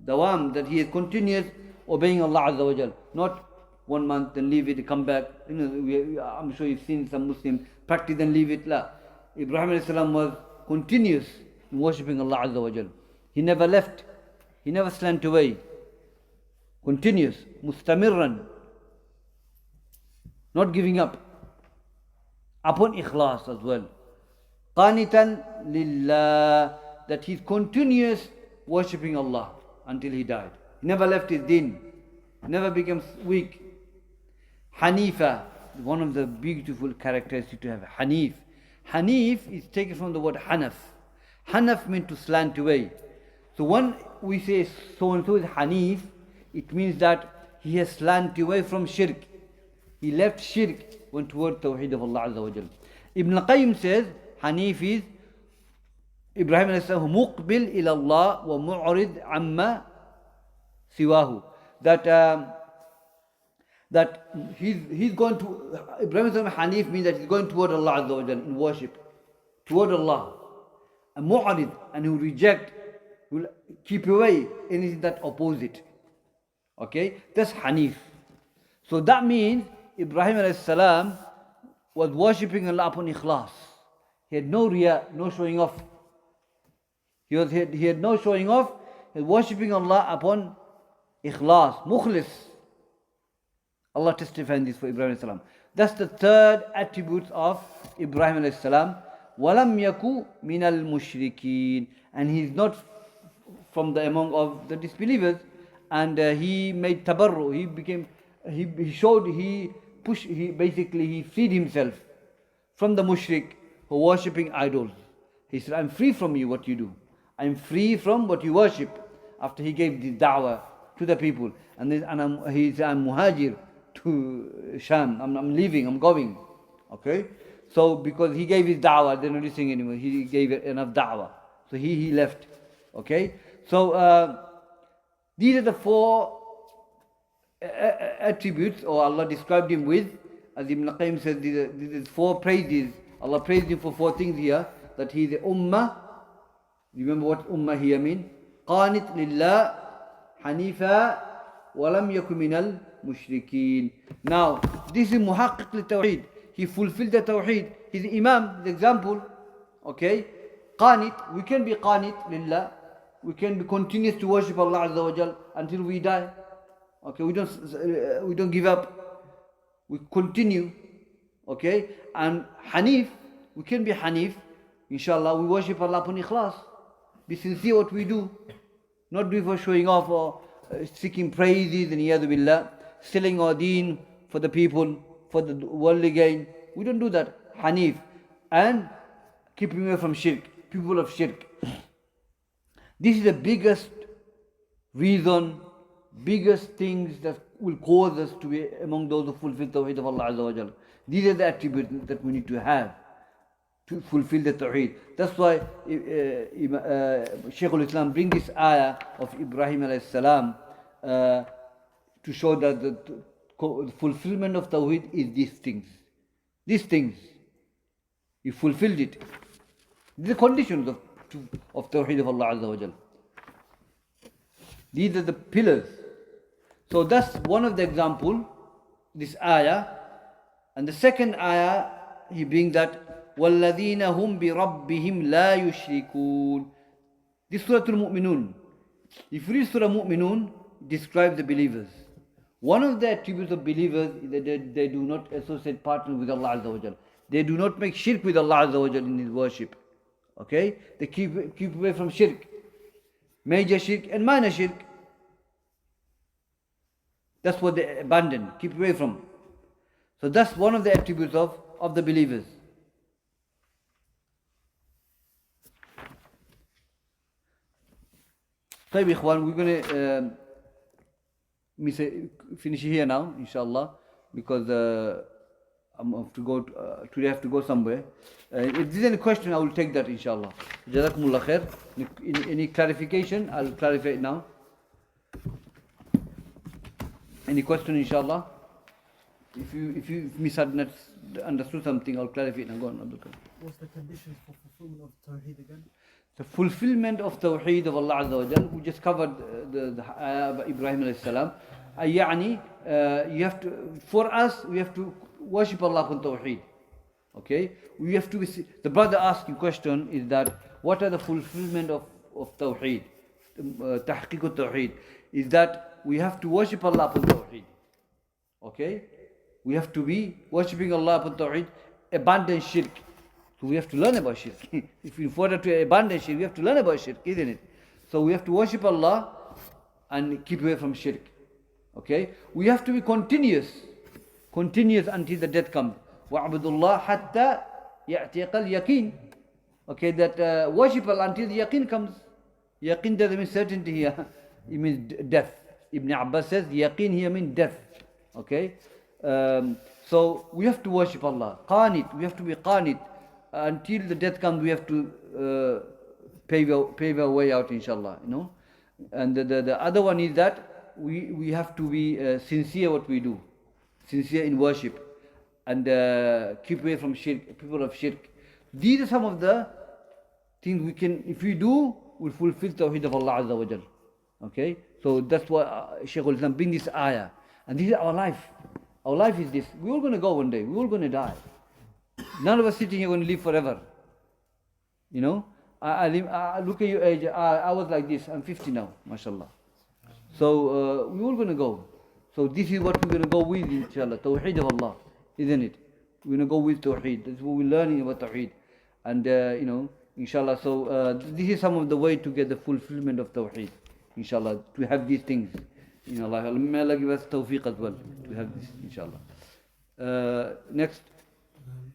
A: Dawam. That he is continuous obeying Allah Azza wa Jal. Not 1 month, then leave it, come back. I'm sure you've seen some Muslims practice and leave it. La. Ibrahim alayhi salam was continuous in worshipping Allah Azza wa Jal. He never left. He never slant away. Continuous. Mustamirran. Not giving up. Upon ikhlas as well. Qanitan lillah. That he's continuous worshipping Allah until he died. He never left his deen. Never becomes weak. Hanifa. One of the beautiful characteristics to have. Hanif. Hanif is taken from the word Hanaf. Hanaf means to slant away. So when we say so and so is Hanif, it means that he has slanted away from shirk. He left shirk, went toward Tawheed of Allah Azza wa Jal. Ibn Qayyim says Hanif is Ibrahim alayhi salam Muqbil ila Allah wa mu'rid amma siwahu. That he's going to Ibrahim alayhi salam Hanif means that he's going toward Allah Azza wa Jal in worship. Toward Allah. And mu'rid, and he will reject, will keep away anything that opposite. Okay? That's Hanif. So that means Ibrahim alayhi salam was worshipping Allah upon ikhlas. He had no riya, no showing off. He had no showing off. He was worshipping Allah upon ikhlas, mukhlis. Allah testifying this for Ibrahim alayhi salam. That's the third attribute of Ibrahim alayhi salam. وَلَمْ يَكُ مِنَ الْمُشْرِكِينَ. And he's not from the among of the disbelievers. And he made tabarru. He freed himself from the mushrik who worshipping idols. He said, I'm free from you, what you do. I'm free from what you worship. After he gave the da'wah to the people. And then I'm muhajir to Sham. I'm leaving, I'm going. Okay? So because he gave his da'wah, they're not listening anymore. He gave enough da'wah. So he left. Okay? So these are the four attributes, or Allah described him with, as Ibn Qayyim says, these are four praises. Allah praised him for four things here, that he is the ummah. Remember what ummah here means? قانت لله حنيفا ولم يكن من المشركين. Now, this is muhaqqiq li-tawheed. He fulfilled the tawheed. He's the imam, the example. Okay? Qanit, we can be qanit lillah. We can be continuous to worship Allah Azza wa Jal until we die. Okay, we don't give up. We continue. Okay? And Hanif, we can be Hanif. Inshallah, we worship Allah upon ikhlas. Be sincere what we do. Not do it for showing off or seeking praises and iyadu billah. Selling our deen for the people, for the worldly gain. We don't do that. Hanif. And keeping away from shirk. People of shirk. This is the biggest reason, biggest things that will cause us to be among those who fulfill Tawheed of Allah Azza wa Jalla. These are the attributes that we need to have to fulfill the Tawheed. That's why Shaykhul-Islam brings this ayah of Ibrahim alayhi salam to show that the fulfillment of Tawheed is these things. These things. He fulfilled it. These are the conditions of Tawheed of Allah Azza wa Jalla. These are the pillars. So that's one of the example, this ayah. And the second ayah, he brings that وَالَّذِينَ هُمْ بِرَبِّهِمْ لَا يُشْرِكُونَ. This Surah Al-Mu'minun. If you read Surah Al-Mu'minun, it describes the believers. One of the attributes of believers is that they do not associate partners with Allah Azza wa Jalla. They do not make shirk with Allah Azza wa Jalla in His worship. Okay? They keep away from shirk. Major shirk and minor shirk. That's what they abandon, keep away from. So that's one of the attributes of the believers. طيب إخوان, we're going to finish here now, inshallah, because I'm have to go today I have to go somewhere. If there's any question, I will take that, inshallah. Jazakumullah khair. Any clarification, I'll clarify it now. Any question, inshallah? If you misunderstood something, I'll clarify it. Now go on, Abdul.
E: What's the conditions for fulfillment of Tawheed again?
A: The fulfillment of Tawheed of Allah Azza wa Jal, we just covered the Ibrahim alayhi salam. You have to, for us, we have to worship Allah upon Tawheed. Okay? We have to be, the brother asking question is that, what are the fulfillment of Tawheed? Tahqiq al-Tawheed. Is that we have to worship Allah upon Tawheed. Okay? We have to be worshipping Allah upon Tawheed, abandon shirk. So we have to learn about shirk. If in order to abandon shirk, we have to learn about shirk, isn't it? So we have to worship Allah and keep away from shirk. Okay? We have to be continuous until the death comes. وَعْبُدُ اللَّهَ حَتَّى يَأْتِيَقَ الْيَقِينَ. Okay, that worship Allah until the yaqeen comes. Yaqeen doesn't mean certainty here. It means death. Ibn Abbas says yaqeen here means death. Okay? So we have to worship Allah. Qanit, we have to be qanit. Until the death comes, we have to pave our way out, inshallah. You know? And the other one is that we have to be sincere what we do. Sincere in worship. And keep away from shirk, people of shirk. These are some of the things we can, if we do, we'll fulfill Tawheed of Allah Azza wa Jal. Okay? So that's why Shaykhul-Islam bring this ayah. And this is our life. Our life is this. We're all going to go one day. We're all going to die. None of us sitting here going to live forever. You know? I look at your age. I was like this. I'm 50 now, mashallah. So we're all going to go. So this is what we're going to go with, inshallah. Tawheed of Allah. Isn't it? We're going to go with Tawheed. That's what we're learning about Tawheed. And, you know, inshallah. So this is some of the way to get the fulfillment of Tawheed. Inshallah. To have these things. You know, may Allah give us tawfiq as well. To have this, inshallah. Next.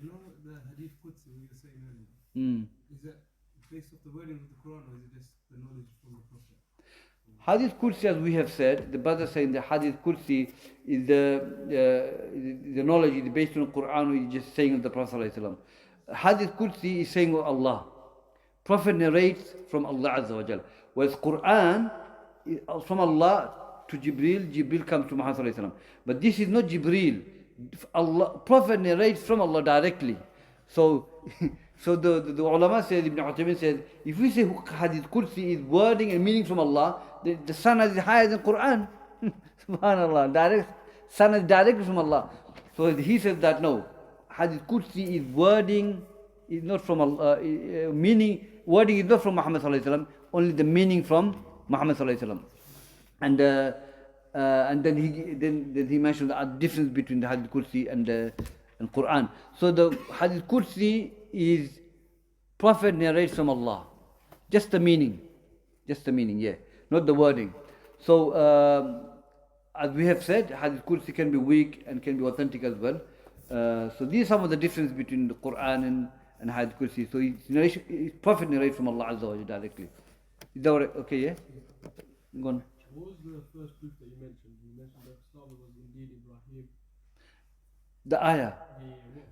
F: You know the hadith Qudsi we were saying earlier? Is that based off the wording of the Quran, or is it just the knowledge from the Prophet?
A: Hadith Kursi, as we have said, the brother saying the Hadith Kursi is the knowledge is based on the Quran, or is just saying of the Prophet ﷺ. Hadith Kursi is saying of Allah. Prophet narrates from Allah Azza wa Jal. Whereas Quran is from Allah to Jibril, Jibril comes to Muhammad ﷺ. But this is not Jibril. Allah, Prophet narrates from Allah directly. So, so the ulama said, Ibn Uthaymeen said, if we say Hadith Kursi is wording and meaning from Allah, the sanad is higher than Quran. Subhanallah, direct sanad directly from Allah. So he said that no, Hadith Kursi is wording, is not from Allah, meaning, wording is not from Muhammad sallallahu alaihi wasallam, only the meaning from Muhammad sallallahu alaihi wasallam. And then he mentioned the difference between the Hadith Kursi and Quran. So the Hadith Kursi is Prophet narrates from Allah, just the meaning, yeah, not the wording. So as we have said, Hadith Kursi can be weak and can be authentic as well. So these are some of the difference between the Quran and Hadith Kursi. So it's Prophet narrates from Allah Azza wa Jalla directly. Is that right? Okay, yeah? Go on.
F: What was the first proof that you mentioned? You mentioned that Islam was indeed Ibrahim.
A: The ayah.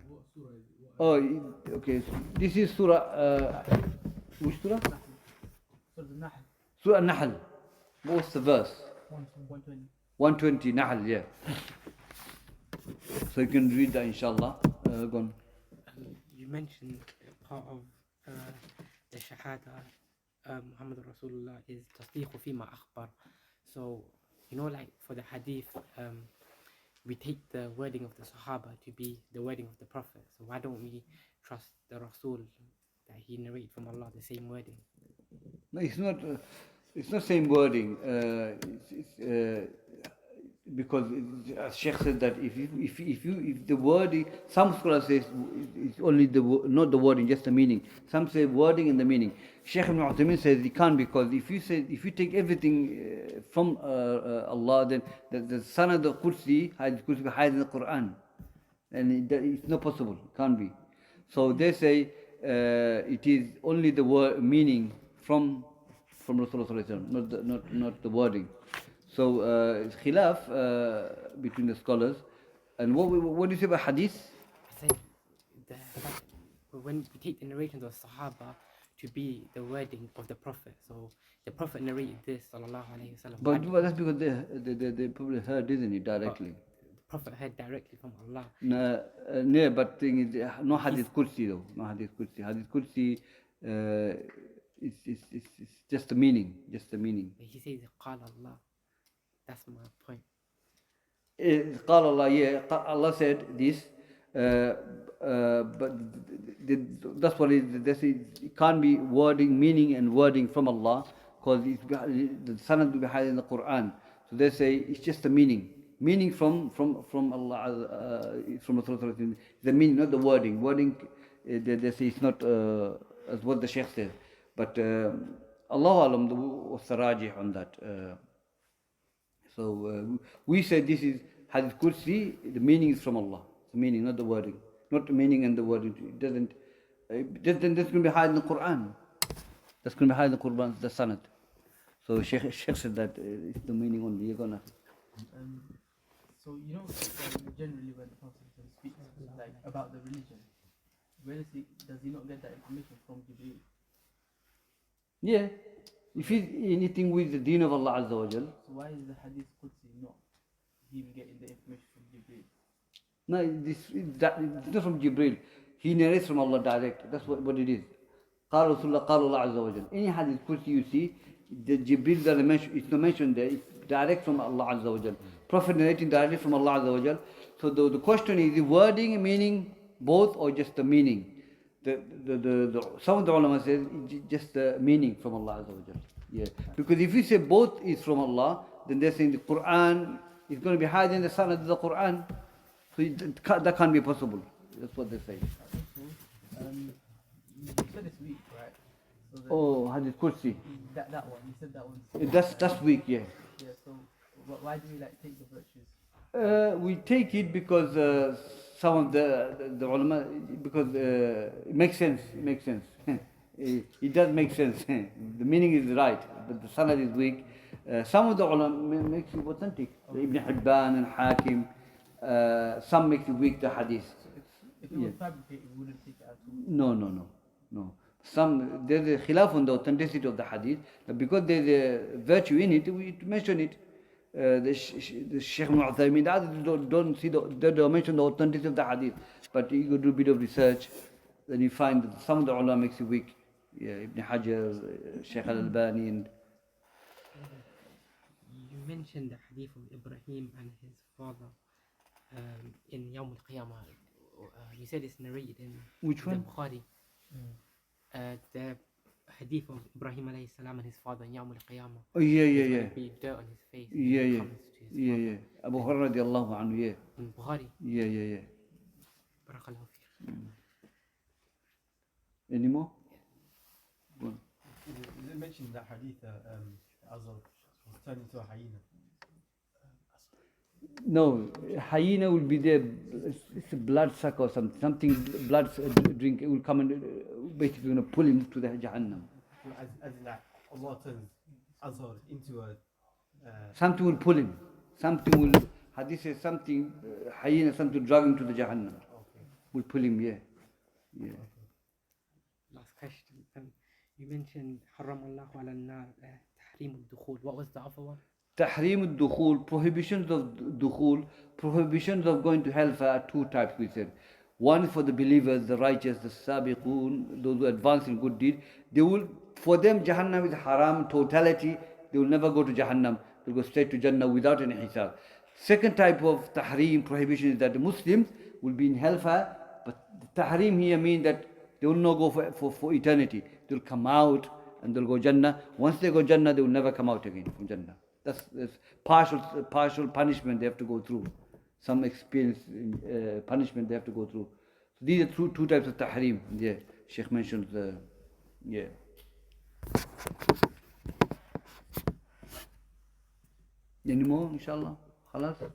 F: What surah is it? What
A: Oh, okay. This is Surah. Which Surah?
E: So the Nahl,
A: Surah Nahl. What's the verse?
E: 120.
A: 120, Nahl, yeah. So you can read that, inshallah. Go on.
C: You mentioned part of the Shahada, Muhammad Rasulullah is tasdiqu fima akhbar. So, you know, like for the hadith, we take the wording of the Sahaba to be the wording of the Prophet. So why don't we trust the Rasul that he narrated from Allah, the same wording?
A: No, it's not. It's not same wording. Because as Shaykh said that if the wording, some scholars say it's only not the wording, just the meaning. Some say wording and the meaning. Shaykh Ibn Uthaymeen says it can't, because if you take everything from Allah, then the sanad of Kursi, Hadith Kursi, be higher than the Quran, and it's not possible. It can't be. So they say it is only the word meaning from Rasulullah, not the wording. So khilaf between the scholars. And what do you say about hadith?
C: I said when we take the narrations of Sahaba to be the wording of the Prophet. So the Prophet narrated this, sallallahu alaihi wasallam.
A: But that's because they probably heard, isn't it, directly?
C: The Prophet heard directly from Allah.
A: No, but thing is, no Hadith Kursi though. No Hadith Kursi. Hadith Kursi, it's just the meaning,
C: He says, Qala Allah. That's my point.
A: قال Allah, yeah, Allah said this, but that's what they say. It can't be wording, meaning and wording from Allah, because the sanad will be higher in the Quran. So they say it's just the meaning from Allah, from Rasulullah. The meaning, not the wording. Wording, they say it's not as what the Shaykh says. But Allahu Alam was the rajih on that. So we say this is Hadith Kursi, the meaning is from Allah. The meaning, not the wording. Not the meaning and the wording. It doesn't, that's going to be higher in the Quran. That's going to be higher in the Quran, the sanad. So Shaykh said that it's the meaning only. You're gonna.
E: So you know, generally when the Prophet speaks like about the religion, where does he not get that information from Jibreel?
A: Yeah. If it's anything with the deen of Allah Azza wa Jal.
E: So why is the Hadith Qudsi not him getting the information from Jibreel?
A: No, it's not from Jibreel. He narrates from Allah direct. That's what it is. قال رسول الله قال الله عز وجل. Any Hadith Qudsi you see, the Jibreel doesn't mention, it's not mentioned there. It's direct from Allah Azza wa Jal. Prophet narrating directly from Allah Azza wa Jal. So the question is the wording, meaning both, or just the meaning? Some of the ulama says just the meaning from Allah Azza wa Jal. Yeah. Because if you say both is from Allah, then they're saying the Quran is going to be higher than the sanad of the Quran. So that can't be possible. That's what they say.
E: You said it's weak, right? So
A: Oh, Hadith Kursi.
E: that one, you said that one.
A: That's weak, yeah.
E: Yeah, so why do we like take the virtues?
A: We take it because some of the ulama, because it makes sense. It does make sense. The meaning is right, but the sanad is weak. Some of the ulama makes it authentic. Ibn Hibban and Hakim. Some makes it weak, the hadith.
E: If it was fabricated, we wouldn't take it at all.
A: No. There's a khilaf on the authenticity of the hadith, but because there's a virtue in it, we mention it. The Shaykh Mu'azzaymin, the others don't mention the authenticity of the hadith, but you go do a bit of research, then you find that some of the ulama makes it weak. Ibn Hajar, Shaykh al-Albani, and
C: You mentioned the hadith of Ibrahim and his father in Yawm al-Qiyamah. You said it's narrated in
A: which
C: the
A: one?
C: Bukhari. The hadith of Ibrahim alayhi salam and his father in Yawm al-Qiyamah.
A: Oh yeah.
C: There's be dirt on his face. and
A: Yeah.
C: he comes to his father.
A: Abu Hurairah radiallahu anhu, yeah.
C: In Bukhari.
A: Yeah.
C: Barakallahu fiqh.
A: Any more? Go on.
D: Is it mentioned that hadith Azar was turned into a hyena?
A: No, hyena will be there. It's a blood suck or something. Blood drink. It will come and basically going to pull him to the Jahannam.
D: As in that Allah turns Azar into a.
A: Something will pull him. Something will. Hadith says something. Hyena, something drag him to the Jahannam.
D: Okay.
A: Will pull him. Yeah.
C: Last question. You mentioned حرم الله على النار تحريم الدخول. What was the other one?
A: Tahrim al-dukhul, prohibitions of dukhul, prohibitions of going to hellfire are two types, we said. One is for the believers, the righteous, the sabiqun, those who advance in good deed. For them, Jahannam is haram, totality. They will never go to Jahannam. They will go straight to Jannah without any hisab. Second type of tahrim, prohibition, is that the Muslims will be in hellfire, but the tahrim here means that they will not go for eternity. They will come out and they will go Jannah. Once they go Jannah, they will never come out again from Jannah. That's partial punishment they have to go through. Some experience punishment they have to go through. So these are two types of tahrim. Yeah, Shaykh mentions. Any more, inshallah? Khalas?